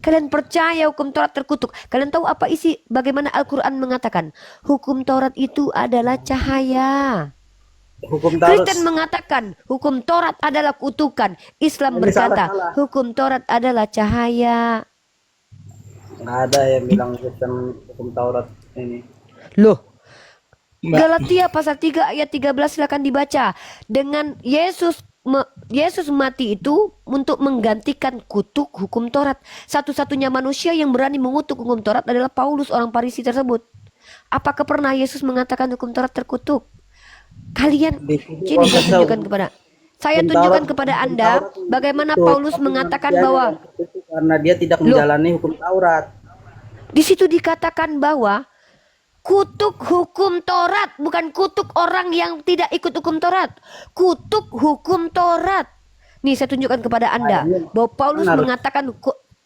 Kalian percaya hukum Taurat terkutuk. Kalian tahu apa isi? Bagaimana Al-Quran mengatakan hukum Taurat itu adalah cahaya. Hukum Taurat. Kristen mengatakan hukum Taurat adalah kutukan. Islam berkata salah. hukum Taurat adalah cahaya. Nggak ada yang bilang hukum Taurat ini. Loh, Galatia pasal 3 ayat 13 silakan dibaca. Dengan Yesus mati itu untuk menggantikan kutuk hukum Taurat. Satu-satunya manusia yang berani mengutuk hukum Taurat adalah Paulus, orang Farisi tersebut. Apakah pernah Yesus mengatakan hukum Taurat terkutuk? Kalian, sini saya tunjukkan kepada Anda bagaimana Paulus mengatakan bahwa karena dia tidak menjalani hukum Taurat. Di situ dikatakan bahwa kutuk hukum Taurat, bukan kutuk orang yang tidak ikut hukum Taurat. Kutuk hukum Taurat. Nih saya tunjukkan kepada Anda bahwa Paulus mengatakan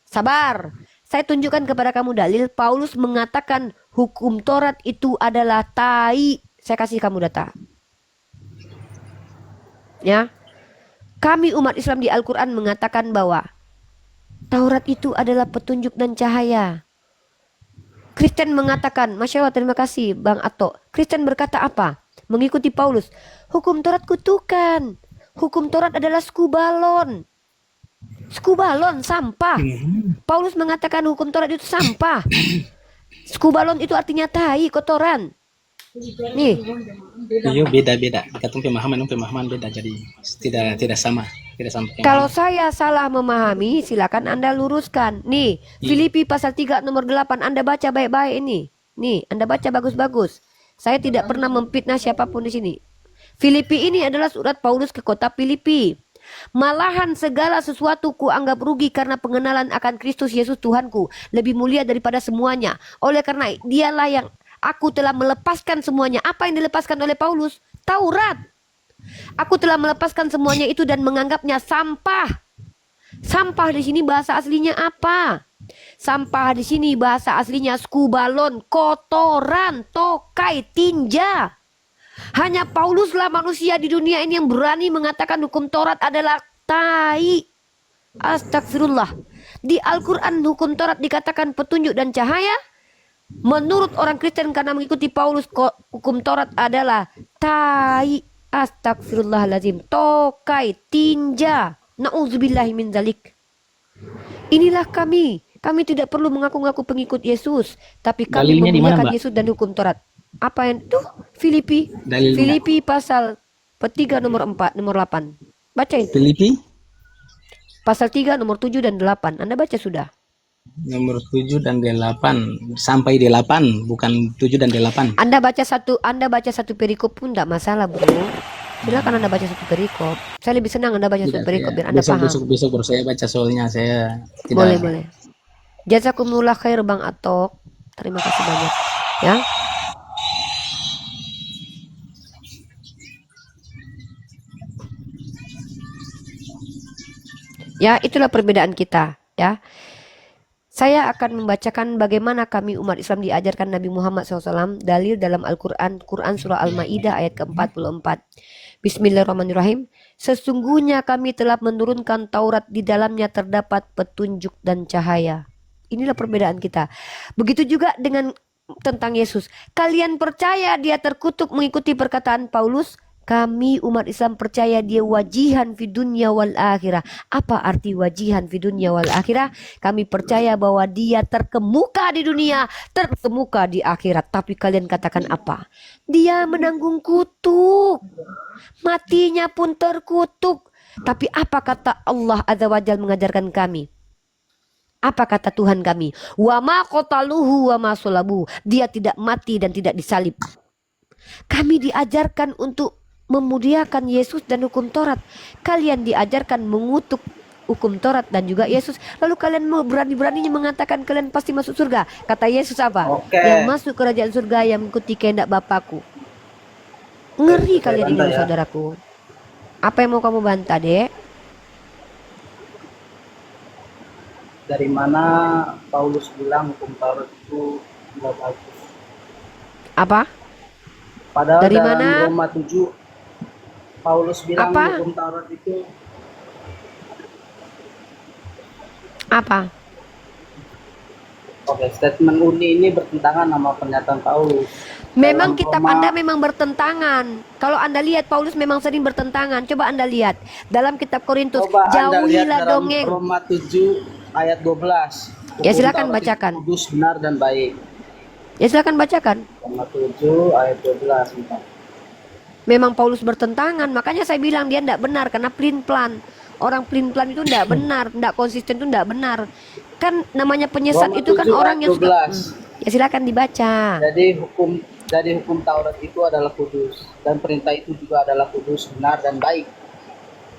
sabar. Saya tunjukkan kepada kamu dalil Paulus mengatakan hukum Taurat itu adalah tai. Saya kasih kamu data. Ya. Kami umat Islam di Al-Qur'an mengatakan bahwa Taurat itu adalah petunjuk dan cahaya. Kristen mengatakan, Masya Allah, terima kasih Bang Ato. Kristen berkata apa? Mengikuti Paulus. Hukum Taurat kutukan. Hukum Taurat adalah skubalon. Skubalon, sampah. Paulus mengatakan hukum Taurat itu sampah. Skubalon itu artinya tai, kotoran. Nih. Iya, beda-beda. Kata pemahaman beda, jadi tidak sama. Tidak sama. Kalau saya salah memahami, silakan Anda luruskan. Nih, Filipi pasal 3 nomor 8, Anda baca baik-baik ini. Nih, Anda baca bagus-bagus. Saya tidak pernah memfitnah siapapun di sini. Filipi ini adalah surat Paulus ke kota Filipi. Malahan segala sesuatu kuanggap rugi karena pengenalan akan Kristus Yesus Tuhanku lebih mulia daripada semuanya. Oleh karena dialah yang aku telah melepaskan semuanya. Apa yang dilepaskan oleh Paulus? Taurat. Aku telah melepaskan semuanya itu dan menganggapnya sampah. Sampah di sini bahasa aslinya apa? Sampah di sini bahasa aslinya skubalon, kotoran, tokai, tinja. Hanya Pauluslah manusia di dunia ini yang berani mengatakan hukum Taurat adalah tai. Astagfirullah. Di Al-Quran hukum Taurat dikatakan petunjuk dan cahaya. Menurut orang Kristen karena mengikuti Paulus, hukum Taurat adalah tai. Astagfirullahaladzim. Tokai, tinja. Na'udzubillahi min dzalik. Inilah kami. Kami tidak perlu mengaku-ngaku pengikut Yesus, tapi kami Dalilnya di mana, memuliakan Mbak? Yesus dan hukum Taurat. Apa yang itu? Filipi. Dalilnya. Filipi pasal 3 nomor 4, nomor 8. Baca itu. Filipi Pasal 3 nomor 7 dan 8. Anda baca sudah. nomor 7 dan 8 sampai 8, bukan 7 dan 8. Anda baca satu perikop pun tidak masalah, bro. Silakan Anda baca satu perikop. Saya lebih senang Anda baca satu Tidak, perikop saya biar Anda paham. besok baru saya baca, soalnya saya tidak. Boleh, boleh. Jazakumullah khair Bang Atok. Terima kasih banyak. Ya. Ya, itulah perbedaan kita, ya. Saya akan membacakan bagaimana kami umat Islam diajarkan Nabi Muhammad SAW, dalil dalam Al-Quran, Quran Surah Al-Ma'idah ayat ke-44. Bismillahirrahmanirrahim. Sesungguhnya kami telah menurunkan Taurat, di dalamnya terdapat petunjuk dan cahaya. Inilah perbedaan kita. Begitu juga dengan tentang Yesus. Kalian percaya dia terkutuk mengikuti perkataan Paulus? Kami umat Islam percaya dia wajihan fi dunya wal akhirah. Apa arti wajihan fi dunya wal akhirah? Kami percaya bahwa dia terkemuka di dunia, terkemuka di akhirat. Tapi kalian katakan apa? Dia menanggung kutuk. Matinya pun terkutuk. Tapi apa kata Allah Azza wa Jalla mengajarkan kami? Apa kata Tuhan kami? Wa ma qataluhu wa ma salabuhu. Dia tidak mati dan tidak disalib. Kami diajarkan untuk memuliakan Yesus dan hukum Taurat. Kalian diajarkan mengutuk hukum Taurat dan juga Yesus. Lalu kalian mau berani-beraninya mengatakan kalian pasti masuk surga. Kata Yesus apa? Oke. Yang masuk kerajaan surga yang mengikuti kehendak Bapakku. Ngeri kalian ini, ya. saudaraku. Apa yang mau kamu bantah, Dek? Dari mana Paulus bilang hukum Taurat itu tidak bagus? Apa? Padahal Dari dalam mana? Roma 7 Paulus bilang Apa? hukum Taurat itu Apa? oke, statement Uni ini bertentangan sama pernyataan Paulus. Memang Dalam kitab Roma- Anda memang bertentangan. Kalau Anda lihat Paulus memang sering bertentangan. Coba Anda lihat dalam kitab Korintus, Coba Anda lihat jauhilah dalam dongeng. Roma 7 ayat 12. Ya, Hukum silakan Taurat itu bacakan. kudus, benar dan baik. Ya silakan bacakan. Roma 7 ayat 12. Bentar. Memang Paulus bertentangan, makanya saya bilang dia tidak benar karena pelin-pelan. Orang pelin-pelan itu tidak benar, tidak konsisten itu tidak benar. Kan namanya penyesat Roma itu kan 7 orang yang ayat sudah. 12. Ya silakan dibaca. Jadi hukum Taurat itu adalah kudus dan perintah itu juga adalah kudus, benar dan baik.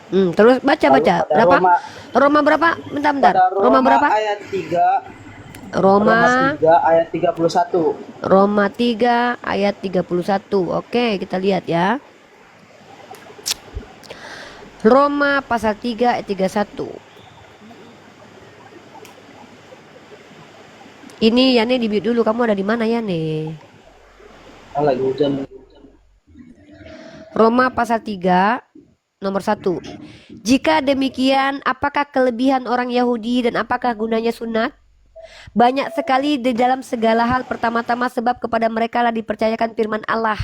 Terus baca. Lalu pada Berapa? Roma- Roma berapa? Bentar. Pada Roma berapa? ayat 3 Roma 3 ayat 31. Roma 3 ayat 31. Oke, kita lihat ya. Roma pasal 3 ayat 31. Ini Yane di mute dulu. Kamu ada di mana Yane? Lagi hujan. Roma pasal 3 nomor 1. Jika demikian, apakah kelebihan orang Yahudi dan apakah gunanya sunat? Banyak sekali di dalam segala hal. Pertama-tama sebab kepada mereka lah dipercayakan firman Allah.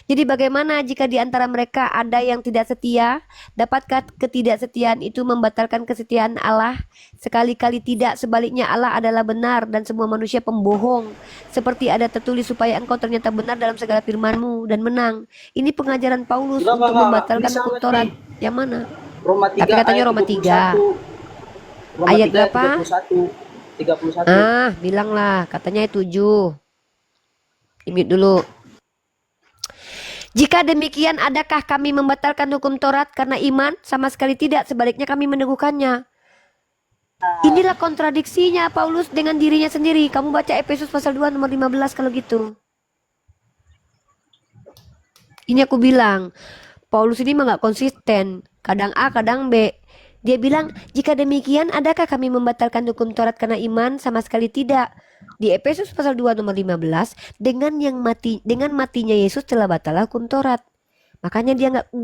Jadi bagaimana jika di antara mereka ada yang tidak setia? Dapatkah ketidaksetiaan itu membatalkan kesetiaan Allah? Sekali-kali tidak. Sebaliknya Allah adalah benar dan semua manusia pembohong. Seperti ada tertulis supaya engkau ternyata benar dalam segala firman-Mu dan menang. Ini pengajaran Paulus Enggak, untuk enggak, membatalkan bisa hukum ngerti. Taurat. Yang mana? Roma 3 Tapi katanya ayat Roma 3. 31. Roma Ayat 3 berapa? 31. Bilanglah, katanya 7. Limit dulu. Jika demikian, adakah kami membatalkan hukum Taurat karena iman? Sama sekali tidak, sebaliknya kami meneguhkannya. Inilah kontradiksinya Paulus dengan dirinya sendiri. Kamu baca Efesus pasal 2 nomor 15 kalau gitu. Ini aku bilang, Paulus ini mah gak konsisten. Kadang A, kadang B. Dia bilang, jika demikian, adakah kami membatalkan hukum Taurat karena iman? Sama sekali tidak. Di Efesus pasal 2 nomor 15, dengan matinya Yesus telah batal hukum Taurat. Makanya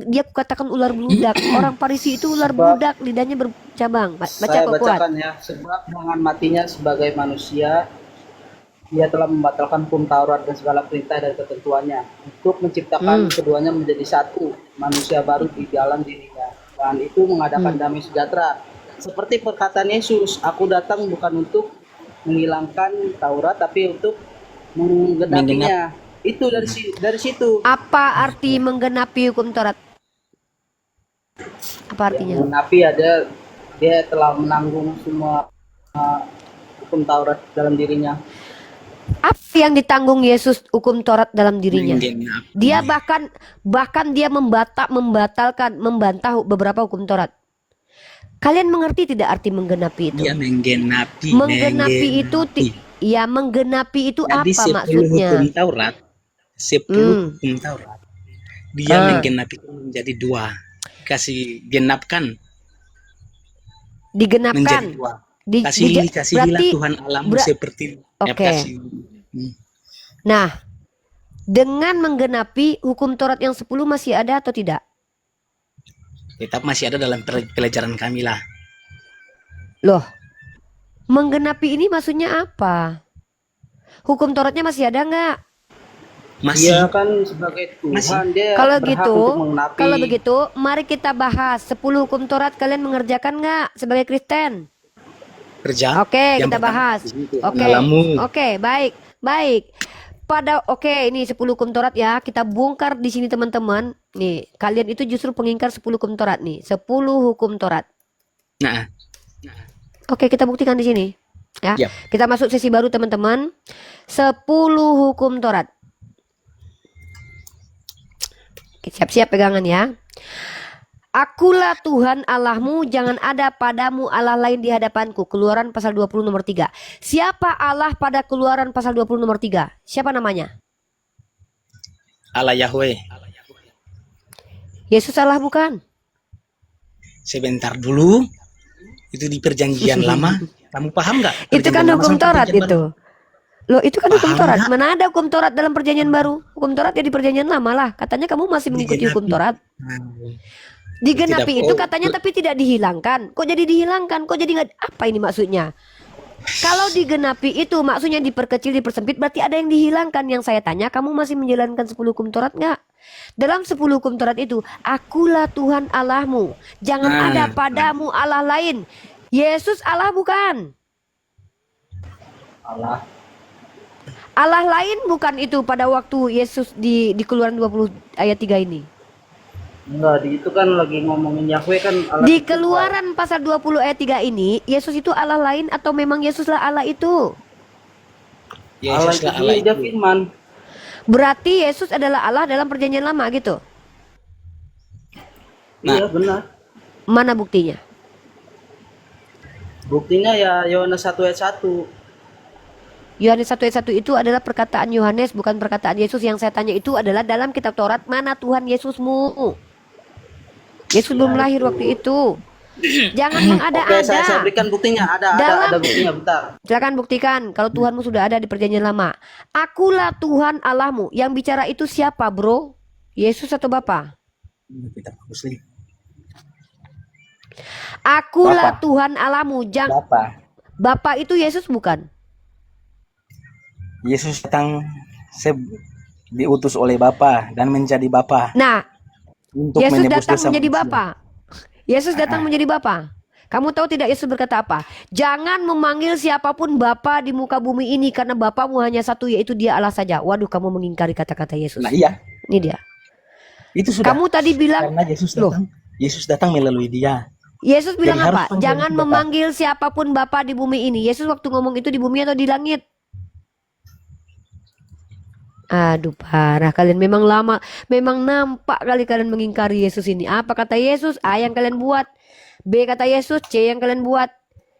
dia katakan ular beludak. Orang Farisi itu ular beludak, lidahnya bercabang. Baca Saya kok kuat. bacakan ya, sebab dengan matinya sebagai manusia, dia telah membatalkan hukum Taurat dan segala perintah dan ketentuannya untuk menciptakan keduanya menjadi satu manusia baru di dalam dirinya. Dan itu mengadakan damai sejahtera. Seperti perkataan Yesus, aku datang bukan untuk menghilangkan Taurat tapi untuk menggenapinya. Itu dari situ. Apa arti menggenapi hukum Taurat? Apa artinya? Menggenapi ada dia telah menanggung semua hukum Taurat dalam dirinya. Apa yang ditanggung Yesus hukum Taurat dalam dirinya? Menggenapi. Dia bahkan dia membantah beberapa hukum Taurat. Kalian mengerti tidak arti menggenapi itu? Dia menggenapi. Menggenapi itu menggenapi itu Jadi apa 10 maksudnya? hukum Taurat, 10 hukum Taurat, dia menggenapi menjadi 2. Kasih genapkan Digenapkan. menjadi 2. Kasihilah berarti Tuhan Allahmu seperti Oke. Nah, dengan menggenapi hukum Taurat yang 10 masih ada atau tidak? Tetap masih ada dalam pelajaran kami lah. Loh, menggenapi ini maksudnya apa? Hukum Tauratnya masih ada nggak? Masih. Dia kan sebagai Tuhan, dia Kalau berhak gitu, untuk menggenapi. kalau begitu, mari kita bahas 10 hukum Taurat kalian mengerjakan nggak sebagai Kristen? Kerja. Oke, Yang kita pertama, bahas. Oke, Allahmu. oke, baik. Ini 10 hukum Taurat ya, kita bongkar di sini teman-teman. Nih, kalian itu justru pengingkar 10 hukum Taurat nih, 10 hukum Taurat. Nah, Oke, kita buktikan di sini. Ya. Yap. Kita masuk sesi baru teman-teman. 10 hukum Taurat. Oke, siap-siap pegangan ya. Akulah Tuhan Allahmu, jangan ada padamu Allah lain di hadapanku. Keluaran pasal 20 nomor 3. Siapa Allah pada Keluaran pasal 20 nomor 3? Siapa namanya? Allah Yahweh. Yesus Allah bukan? Sebentar dulu. Itu di perjanjian lama. Kamu paham nggak? Itu kan Perjanjian lama hukum sama Taurat perjanjian itu. Loh, itu kan hukum Paham Taurat. nggak? Mana ada hukum Taurat dalam perjanjian baru? Hukum Taurat ya di perjanjian lama lah. Katanya kamu masih mengikuti hukum Taurat. baru. Digenapi Tidak, itu oh, katanya tapi tidak dihilangkan. Kok jadi dihilangkan? Kok jadi nggak? Apa ini maksudnya? Kalau digenapi itu maksudnya diperkecil, dipersempit, berarti ada yang dihilangkan. Yang saya tanya, kamu masih menjalankan 10 hukum Taurat nggak? Dalam 10 hukum Taurat itu, akulah Tuhan Allahmu, jangan ada padamu Allah lain. Yesus Allah bukan? Allah. Allah lain bukan itu pada waktu Yesus di Keluaran 20 ayat 3 ini. Enggak, itu kan lagi ngomongin Yahweh kan Allah. Di Keluaran pasal 20 ayat 3 ini, Yesus itu Allah lain atau memang Yesuslah Allah itu? Allah Yesus itu lah Allah dia itu. firman. Berarti Yesus adalah Allah dalam perjanjian lama gitu. Nah. Iya benar. Mana buktinya? Buktinya ya Yohanes 1 ayat 1. Yohanes 1 ayat 1 itu adalah perkataan Yohanes, bukan perkataan Yesus. Yang saya tanya itu adalah dalam kitab Taurat, mana Tuhan Yesusmu? Yesus belum lahir waktu itu. Jangan Oke, mengada-ada. saya berikan buktinya. Ada buktinya, bentar. Silakan buktikan kalau Tuhanmu sudah ada di perjanjian lama. Akulah Tuhan Allahmu. Yang bicara itu siapa, bro? Yesus atau Bapa? Kita muslim. Akulah Bapa. Tuhan Allahmu. Bapa. Bapa itu Yesus bukan? Yesus datang diutus oleh Bapa dan menjadi Bapa Nah, untuk Yesus menebus datang dosa menjadi manusia. Bapa. Yesus datang menjadi Bapa. Kamu tahu tidak Yesus berkata apa? Jangan memanggil siapapun Bapa di muka bumi ini karena Bapamu hanya satu, yaitu Dia Allah saja. Waduh, kamu mengingkari kata-kata Yesus. Nah iya, Ini dia. itu sudah. Kamu tadi bilang, Karena Yesus loh, datang. Yesus datang melalui dia. Yesus bilang Jadi harus apa? panggil Jangan Bapa. memanggil siapapun Bapa di bumi ini. Yesus waktu ngomong itu di bumi atau di langit? Aduh parah kalian, memang lama, memang nampak kali kalian mengingkari Yesus ini. Apa kata Yesus? A yang kalian buat. B kata Yesus, C yang kalian buat.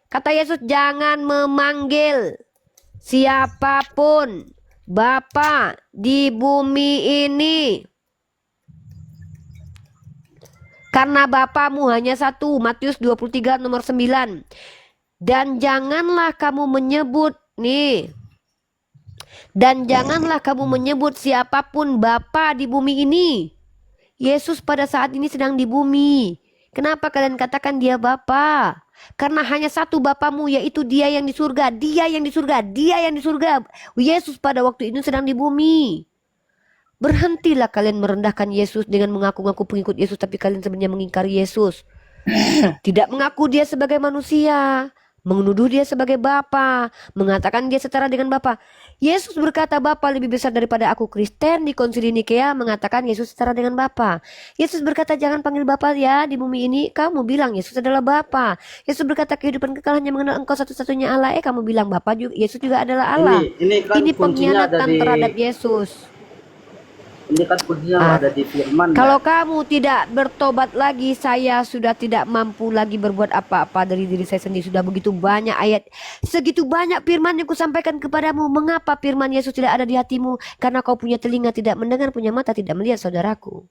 Kata Yesus jangan memanggil siapapun Bapa di bumi ini, karena Bapamu hanya satu. Matius 23 nomor 9. Dan janganlah kamu menyebut nih. Dan janganlah kamu menyebut siapapun Bapa di bumi ini. Yesus pada saat ini sedang di bumi. Kenapa kalian katakan dia Bapa? Karena hanya satu Bapamu, yaitu dia yang di surga. Dia yang di surga, dia yang di surga. Yesus pada waktu itu sedang di bumi. Berhentilah kalian merendahkan Yesus dengan mengaku-ngaku pengikut Yesus, tapi kalian sebenarnya mengingkari Yesus. Tidak mengaku dia sebagai manusia, menuduh dia sebagai Bapa, mengatakan dia setara dengan Bapa. Yesus berkata Bapa lebih besar daripada aku. Kristen di Konsili Nikea mengatakan Yesus setara dengan Bapa. Yesus berkata jangan panggil Bapa ya di bumi ini. Kamu bilang Yesus adalah Bapa. Yesus berkata kehidupan kekal hanya mengenal Engkau satu-satunya Allah. Kamu bilang Bapa juga, Yesus juga adalah Allah. Ini kan Ini kuncinya ada pengkhianatan di terhadap Yesus. ini kan kuncinya ada di firman. Kalau kamu tidak bertobat lagi, saya sudah tidak mampu lagi berbuat apa-apa dari diri saya sendiri. Sudah begitu banyak ayat, segitu banyak firman yang kusampaikan kepadamu. Mengapa firman Yesus tidak ada di hatimu? Karena kau punya telinga tidak mendengar, punya mata tidak melihat, saudaraku.